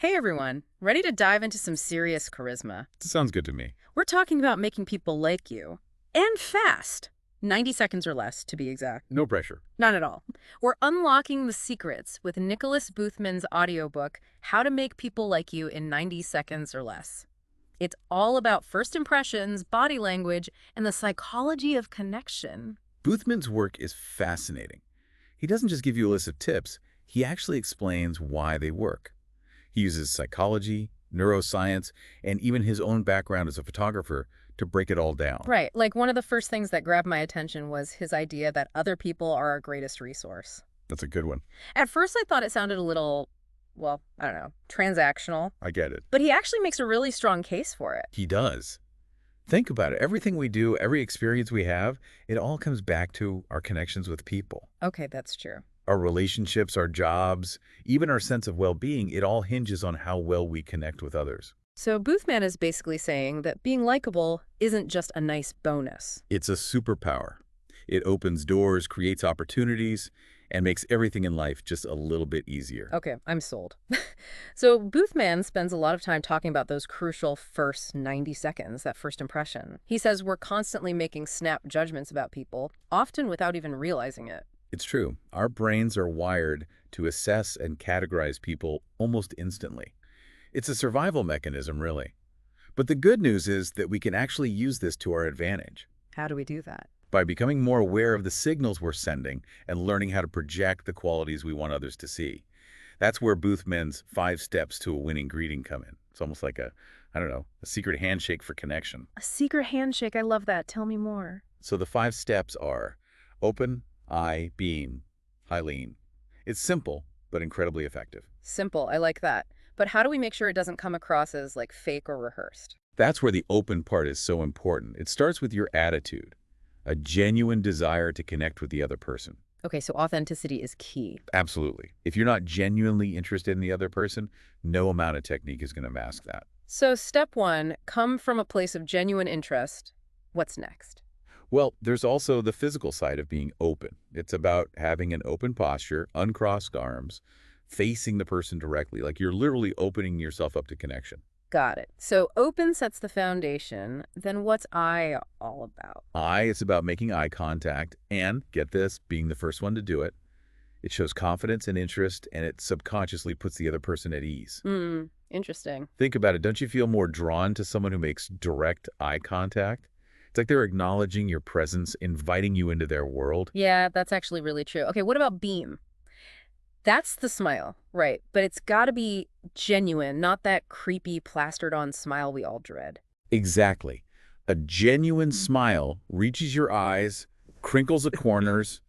Hey everyone, ready to dive into some serious charisma? Sounds good to me. We're talking about making people like you. And fast. 90 seconds or less, to be exact. No pressure. None at all. We're unlocking the secrets with Nicholas Boothman's audiobook, How to Make People Like You in 90 Seconds or Less. It's all about first impressions, body language, and the psychology of connection. Boothman's work is fascinating. He doesn't just give you a list of tips, he actually explains why they work. He uses psychology, neuroscience, and even his own background as a photographer to break it all down. Right, like one of the first things that grabbed my attention was his idea that other people are our greatest resource. That's a good one. At first, I thought it sounded a little, well, I don't know, transactional, I get it. but he actually makes a really strong case for it. He does. Think about it. Everything we do, every experience we have, it all comes back to our connections with people. Okay, that's true. Our relationships, our jobs, even our sense of well-being, it all hinges on how well we connect with others. So Boothman is basically saying that being likable isn't just a nice bonus. It's a superpower. It opens doors, creates opportunities, and makes everything in life just a little bit easier. Okay, I'm sold. So Boothman spends a lot of time talking about those crucial first 90 seconds, that first impression. He says we're constantly making snap judgments about people, often without even realizing it. It's true. Our brains are wired to assess and categorize people almost instantly. It's a survival mechanism, really. But the good news is that we can actually use this to our advantage How do we do that? by becoming more aware of the signals we're sending and learning how to project the qualities we want others to see. That's where Boothman's 5 steps to a winning greeting come in. It's almost like I don't know, a secret handshake for connection. A secret handshake, I love that. Tell me more. So the 5 steps are open, eye, beam, lean. It's simple, but incredibly effective. Simple, I like that. But how do we make sure it doesn't come across as like fake or rehearsed? That's where the open part is so important. It starts with your attitude, a genuine desire to connect with the other person. Okay, so authenticity is key. Absolutely. If you're not genuinely interested in the other person, no amount of technique is going to mask that. So step one, come from a place of genuine interest. What's next? Well, there's also the physical side of being open. It's about having an open posture, uncrossed arms, facing the person directly, like you're literally opening yourself up to connection. Got it. So open sets the foundation. Then what's I all about? It's about making eye contact and, get this, being the first one to do it. It shows confidence and interest, and it subconsciously puts the other person at ease. Interesting. Think about it. Don't you feel more drawn to someone who makes direct eye contact? It's like they're acknowledging your presence, inviting you into their world. Yeah, that's actually really true. Okay, what about beam? That's the smile, right? But it's got to be genuine, not that creepy plastered on smile we all dread. Exactly. A genuine smile reaches your eyes, crinkles the corners.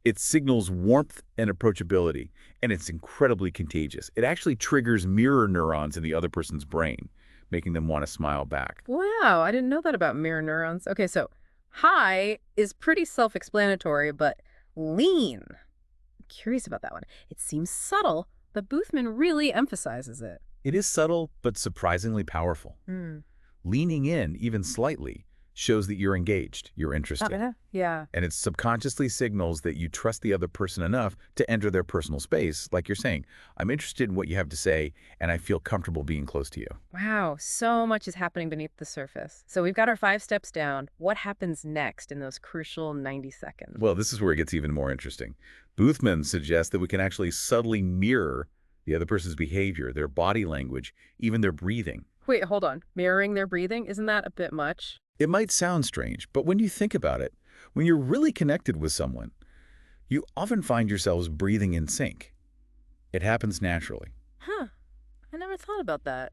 It signals warmth and approachability, and it's incredibly contagious. It actually triggers mirror neurons in the other person's brain, making them want to smile back. Wow, I didn't know that about mirror neurons. Okay, so hi is pretty self-explanatory, but lean. I'm curious about that one. It seems subtle, but Boothman really emphasizes it. It is subtle, but surprisingly powerful. Leaning in, even slightly, shows that you're engaged, you're interested. Yeah. And it subconsciously signals that you trust the other person enough to enter their personal space, like you're saying, I'm interested in what you have to say, and I feel comfortable being close to you. Wow, so much is happening beneath the surface. So we've got our 5 steps down. What happens next in those crucial 90 seconds? Well, this is where it gets even more interesting. Boothman suggests that we can actually subtly mirror the other person's behavior, their body language, even their breathing. Wait, hold on. Mirroring their breathing? Isn't that a bit much? It might sound strange, but when you think about it, when you're really connected with someone, you often find yourselves breathing in sync. It happens naturally. Huh. I never thought about that.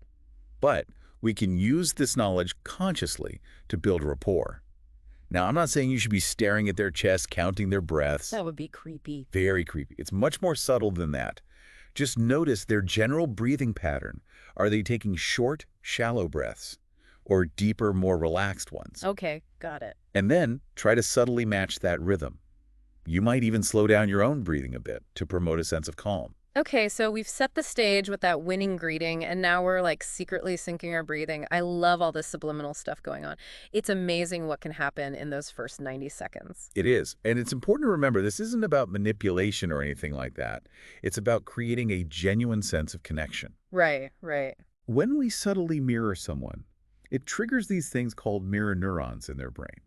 But we can use this knowledge consciously to build rapport. Now, I'm not saying you should be staring at their chest, counting their breaths. That would be creepy. Very creepy. It's much more subtle than that. Just notice their general breathing pattern. Are they taking short, shallow breaths, or deeper, more relaxed ones? Okay, got it. And then try to subtly match that rhythm. You might even slow down your own breathing a bit to promote a sense of calm. Okay, so we've set the stage with that winning greeting, and now we're like secretly syncing our breathing. I love all this subliminal stuff going on. It's amazing what can happen in those first 90 seconds. It is. And it's important to remember this isn't about manipulation or anything like that. It's about creating a genuine sense of connection. Right, right. When we subtly mirror someone, it triggers these things called mirror neurons in their brain.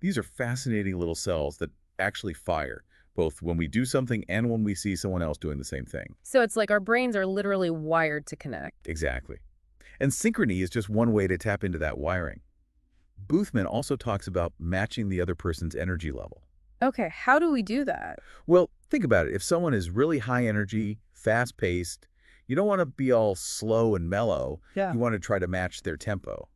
These are fascinating little cells that actually fire, both when we do something and when we see someone else doing the same thing. So it's like our brains are literally wired to connect. Exactly. And synchrony is just one way to tap into that wiring. Boothman also talks about matching the other person's energy level. Okay, how do we do that? Well, think about it. If someone is really high energy, fast-paced, you don't want to be all slow and mellow. Yeah. You want to try to match their tempo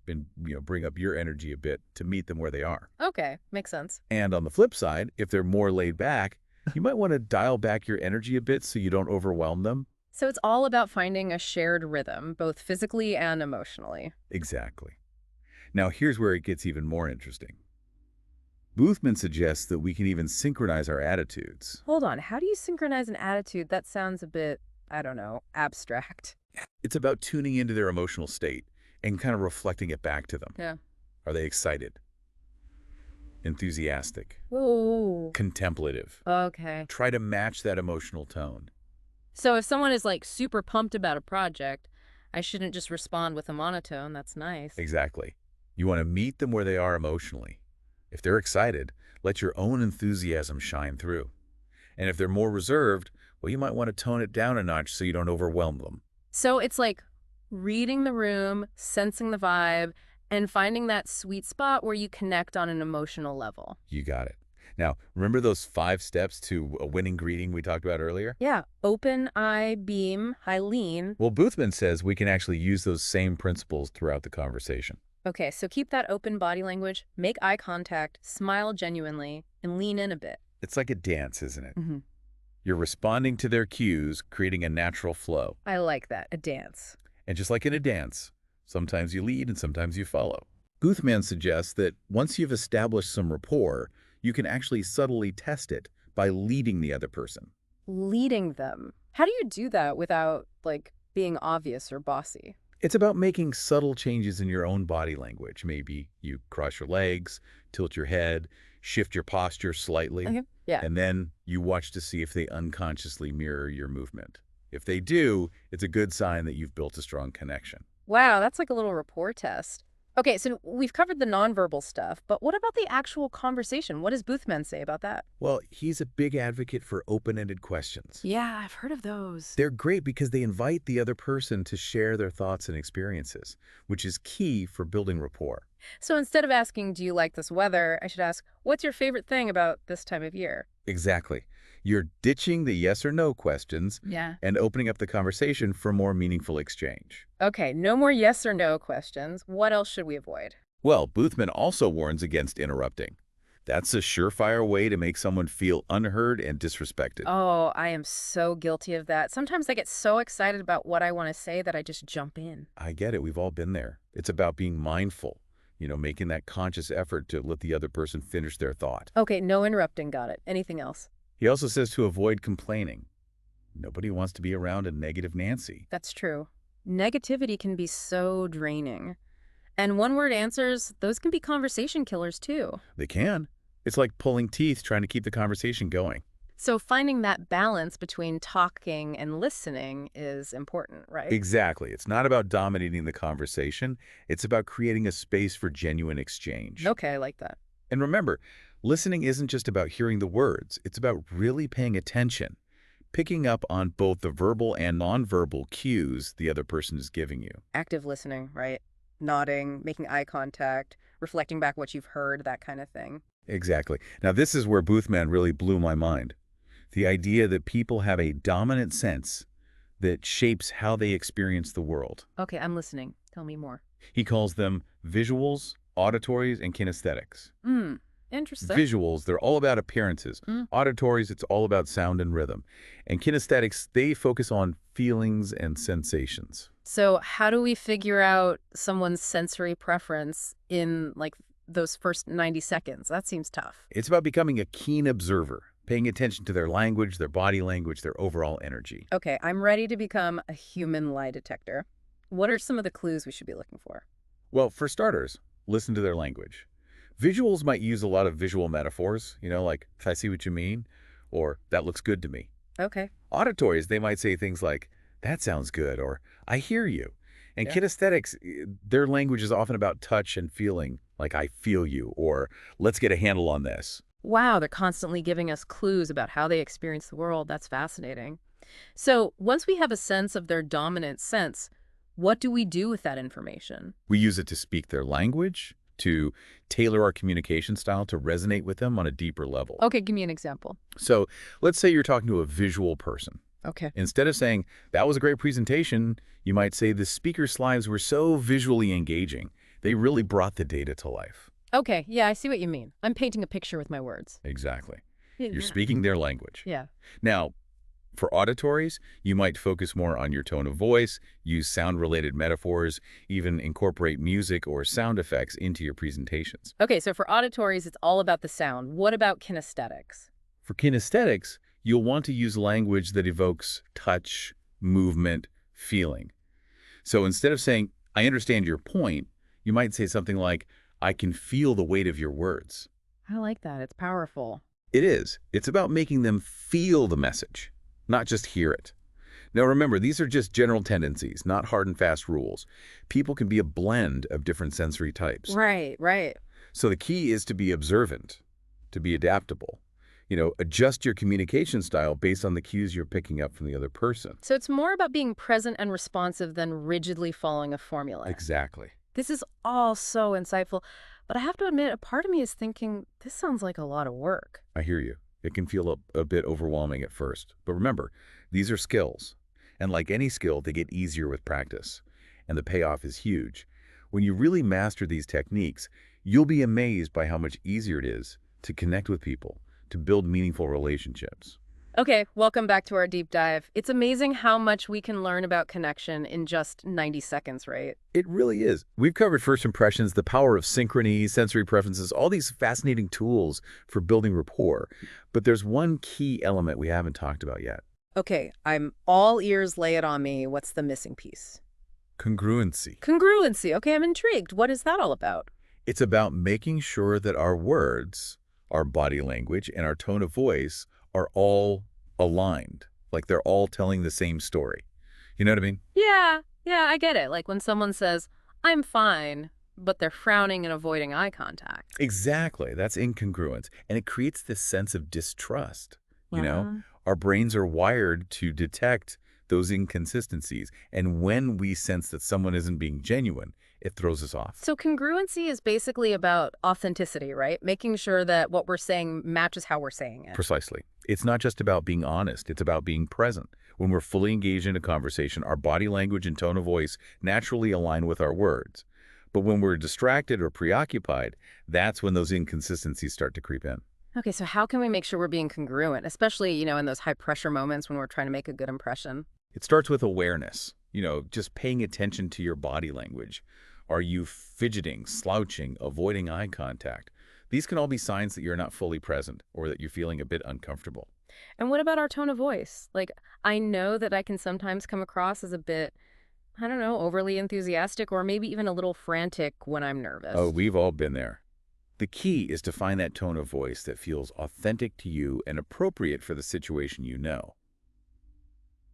and bring up your energy a bit to meet them where they are. Okay, makes sense. And on the flip side, if they're more laid back, you might want to dial back your energy a bit so you don't overwhelm them. So it's all about finding a shared rhythm, both physically and emotionally. Exactly. Now, here's where it gets even more interesting. Boothman suggests that we can even synchronize our attitudes. Hold on, how do you synchronize an attitude? That sounds a bit, I don't know, abstract. It's about tuning into their emotional state and kind of reflecting it back to them. Yeah. Are they excited, enthusiastic, Ooh. contemplative? Okay. Try to match that emotional tone. So if someone is like super pumped about a project, I shouldn't just respond with a monotone. That's nice. Exactly. You want to meet them where they are emotionally. If they're excited, let your own enthusiasm shine through. And if they're more reserved, well, you might want to tone it down a notch so you don't overwhelm them. So it's like reading the room, sensing the vibe, and finding that sweet spot where you connect on an emotional level. You got it. Now, remember those 5 steps to a winning greeting we talked about earlier? Yeah. Open, eye, beam, high lean. Well, Boothman says we can actually use those same principles throughout the conversation. Okay, so keep that open body language, make eye contact, smile genuinely, and lean in a bit. It's like a dance, isn't it? Hmm. You're responding to their cues, creating a natural flow. I like that, a dance. And just like in a dance, sometimes you lead and sometimes you follow. Boothman suggests that once you've established some rapport, you can actually subtly test it by leading the other person. Leading them. How do you do that without, like, being obvious or bossy? It's about making subtle changes in your own body language. Maybe you cross your legs, tilt your head, shift your posture slightly, Okay. Yeah. and then you watch to see if they unconsciously mirror your movement. If they do, it's a good sign that you've built a strong connection. Wow, that's like a little rapport test. Okay, so we've covered the nonverbal stuff, but what about the actual conversation? What does Boothman say about that? Well, he's a big advocate for open-ended questions. Yeah, I've heard of those. They're great because they invite the other person to share their thoughts and experiences, which is key for building rapport. So instead of asking, do you like this weather, I should ask, what's your favorite thing about this time of year? Exactly. You're ditching the yes or no questions Yeah. and opening up the conversation for more meaningful exchange. Okay, no more yes or no questions. What else should we avoid? Well, Boothman also warns against interrupting. That's a surefire way to make someone feel unheard and disrespected. Oh, I am so guilty of that. Sometimes I get so excited about what I want to say that I just jump in. I get it. We've all been there. It's about being mindful, making that conscious effort to let the other person finish their thought. Okay, no interrupting. Got it. Anything else? He also says to avoid complaining. Nobody wants to be around a negative Nancy. That's true. Negativity can be so draining. And one-word answers, those can be conversation killers too. They can. It's like pulling teeth trying to keep the conversation going. So finding that balance between talking and listening is important, right? Exactly. It's not about dominating the conversation. It's about creating a space for genuine exchange. Okay, I like that. And remember, listening isn't just about hearing the words. It's about really paying attention, picking up on both the verbal and nonverbal cues the other person is giving you. Active listening, right? Nodding, making eye contact, reflecting back what you've heard, that kind of thing. Exactly. Now, this is where Boothman really blew my mind. The idea that people have a dominant sense that shapes how they experience the world. Okay, I'm listening. Tell me more. He calls them visuals, auditories, and kinesthetics. Interesting. Visuals, they're all about appearances. Mm. Auditories, it's all about sound and rhythm. And kinesthetics, they focus on feelings and sensations. So how do we figure out someone's sensory preference in like those first 90 seconds? That seems tough. It's about becoming a keen observer. paying attention to their language, their body language, their overall energy. Okay, I'm ready to become a human lie detector. What are some of the clues we should be looking for? Well, for starters, listen to their language. Visuals might use a lot of visual metaphors, like, if I see what you mean, or that looks good to me. Okay. Auditories, they might say things like, that sounds good, or I hear you. And Yeah. kinesthetics, their language is often about touch and feeling, like I feel you, or let's get a handle on this. Wow, they're constantly giving us clues about how they experience the world. That's fascinating. So, once we have a sense of their dominant sense, what do we do with that information? We use it to speak their language, to tailor our communication style to resonate with them on a deeper level. Okay, give me an example. So let's say you're talking to a visual person. Okay. Instead of saying, that was a great presentation, you might say the speaker slides were so visually engaging. They really brought the data to life. Okay, yeah, I see what you mean. I'm painting a picture with my words. Exactly. You're Yeah. speaking their language. Yeah. Now, for auditories, you might focus more on your tone of voice, use sound-related metaphors, even incorporate music or sound effects into your presentations. Okay, so for auditories, it's all about the sound. What about kinesthetics? For kinesthetics, you'll want to use language that evokes touch, movement, feeling. So instead of saying, I understand your point, you might say something like, I can feel the weight of your words. I like that. It's powerful. It is. It's about making them feel the message, not just hear it. Now remember, these are just general tendencies, not hard and fast rules. People can be a blend of different sensory types. Right, right. So the key is to be observant, to be adaptable. Adjust your communication style based on the cues you're picking up from the other person. So it's more about being present and responsive than rigidly following a formula. Exactly. This is all so insightful, but I have to admit, a part of me is thinking, this sounds like a lot of work. I hear you. It can feel a bit overwhelming at first. But remember, these are skills. And like any skill, they get easier with practice. And the payoff is huge. When you really master these techniques, you'll be amazed by how much easier it is to connect with people, to build meaningful relationships. Okay, welcome back to our deep dive. It's amazing how much we can learn about connection in just 90 seconds, right? It really is. We've covered first impressions, the power of synchrony, sensory preferences, all these fascinating tools for building rapport. But there's one key element we haven't talked about yet. Okay, I'm all ears, lay it on me. What's the missing piece? Congruency. Congruency. Okay, I'm intrigued. What is that all about? It's about making sure that our words, our body language, and our tone of voice are all aligned, like they're all telling the same story. You know what I mean? Yeah, I get it. Like when someone says, I'm fine, but they're frowning and avoiding eye contact. Exactly. That's incongruence. And it creates this sense of distrust. Uh-huh. Our brains are wired to detect those inconsistencies. And when we sense that someone isn't being genuine, it throws us off. So congruency is basically about authenticity, right? Making sure that what we're saying matches how we're saying it. Precisely. It's not just about being honest. It's about being present. When we're fully engaged in a conversation, our body language and tone of voice naturally align with our words. But when we're distracted or preoccupied, that's when those inconsistencies start to creep in. Okay, so how can we make sure we're being congruent, especially, in those high pressure moments when we're trying to make a good impression? It starts with awareness, just paying attention to your body language. Are you fidgeting, slouching, avoiding eye contact? These can all be signs that you're not fully present or that you're feeling a bit uncomfortable. And what about our tone of voice? Like, I know that I can sometimes come across as a bit, I don't know, overly enthusiastic or maybe even a little frantic when I'm nervous. Oh, we've all been there. The key is to find that tone of voice that feels authentic to you and appropriate for the situation you know.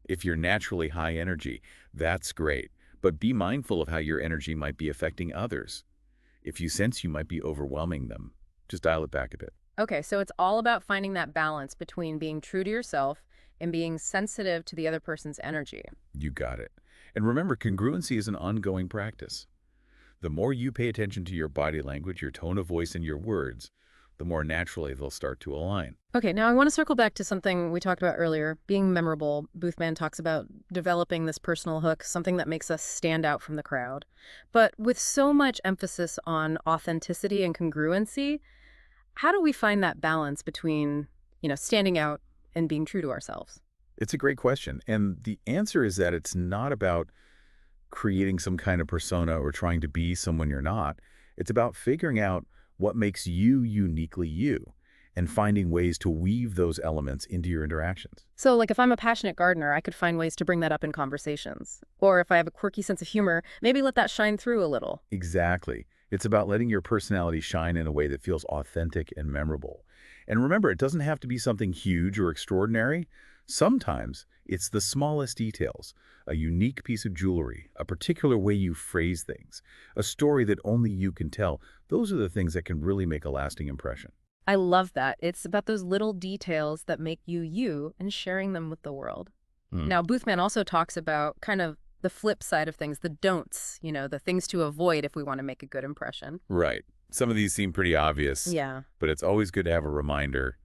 If you're naturally high energy, that's great, but be mindful of how your energy might be affecting others. If you sense you might be overwhelming them, just dial it back a bit. Okay, so it's all about finding that balance between being true to yourself and being sensitive to the other person's energy. You got it. And remember, congruency is an ongoing practice. The more you pay attention to your body language, your tone of voice, and your words, the more naturally they'll start to align. Okay, now I want to circle back to something we talked about earlier, being memorable. Boothman talks about developing this personal hook, something that makes us stand out from the crowd. But with so much emphasis on authenticity and congruency, how do we find that balance between, standing out and being true to ourselves? It's a great question. And the answer is that it's not about creating some kind of persona or trying to be someone you're not. It's about figuring out what makes you uniquely you. and finding ways to weave those elements into your interactions. So, like if I'm a passionate gardener, I could find ways to bring that up in conversations. Or if I have a quirky sense of humor, maybe let that shine through a little. Exactly. It's about letting your personality shine in a way that feels authentic and memorable. And remember, it doesn't have to be something huge or extraordinary. Sometimes it's the smallest details, a unique piece of jewelry, a particular way you phrase things, a story that only you can tell. Those are the things that can really make a lasting impression. I love that. It's about those little details that make you you and sharing them with the world. Hmm. Now, Boothman also talks about kind of the flip side of things, the don'ts, the things to avoid if we want to make a good impression. Right. Some of these seem pretty obvious, Yeah. but it's always good to have a reminder.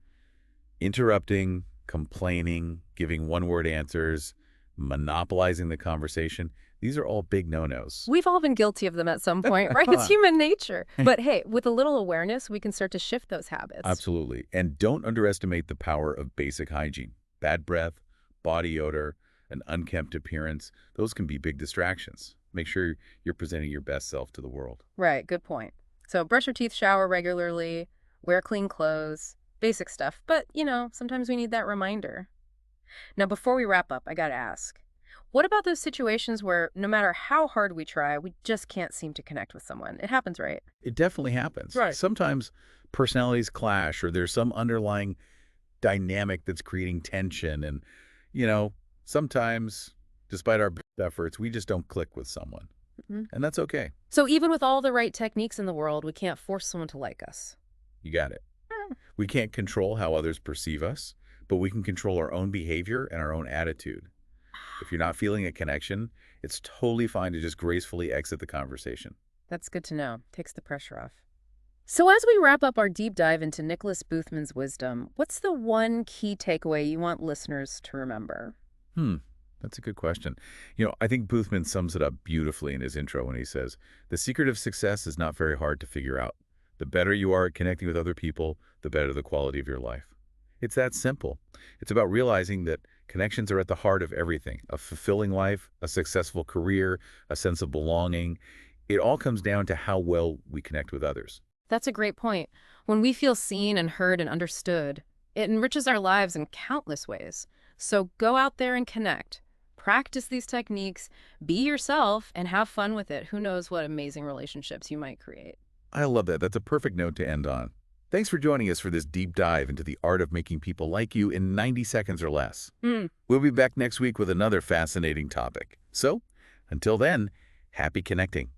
Interrupting, complaining, giving one-word answers, monopolizing the conversation, these are all big no-nos. We've all been guilty of them at some point, right? It's human nature. But hey, with a little awareness, we can start to shift those habits. Absolutely. And don't underestimate the power of basic hygiene. Bad breath, body odor, an unkempt appearance, those can be big distractions. Make sure you're presenting your best self to the world. Right, good point. So brush your teeth, shower regularly, wear clean clothes, basic stuff. But, sometimes we need that reminder. Now, before we wrap up, I gotta ask, what about those situations where no matter how hard we try, we just can't seem to connect with someone? It happens, right? It definitely happens. Right. Sometimes personalities clash or there's some underlying dynamic that's creating tension. And, sometimes, despite our best efforts, we just don't click with someone. Mhm. And that's okay. So even with all the right techniques in the world, we can't force someone to like us. You got it. Hmm. We can't control how others perceive us, but we can control our own behavior and our own attitude. If you're not feeling a connection, it's totally fine to just gracefully exit the conversation. That's good to know. Takes the pressure off. So as we wrap up our deep dive into Nicholas Boothman's wisdom, what's the one key takeaway you want listeners to remember? That's a good question. I think Boothman sums it up beautifully in his intro when he says, "The secret of success is not very hard to figure out. The better you are at connecting with other people, the better the quality of your life." It's that simple. It's about realizing that connections are at the heart of everything. A fulfilling life, a successful career, a sense of belonging. It all comes down to how well we connect with others. That's a great point. When we feel seen and heard and understood, it enriches our lives in countless ways. So go out there and connect. Practice these techniques, be yourself, and have fun with it. Who knows what amazing relationships you might create. I love that. That's a perfect note to end on. Thanks for joining us for this deep dive into the art of making people like you in 90 seconds or less. We'll be back next week with another fascinating topic. So, until then, happy connecting.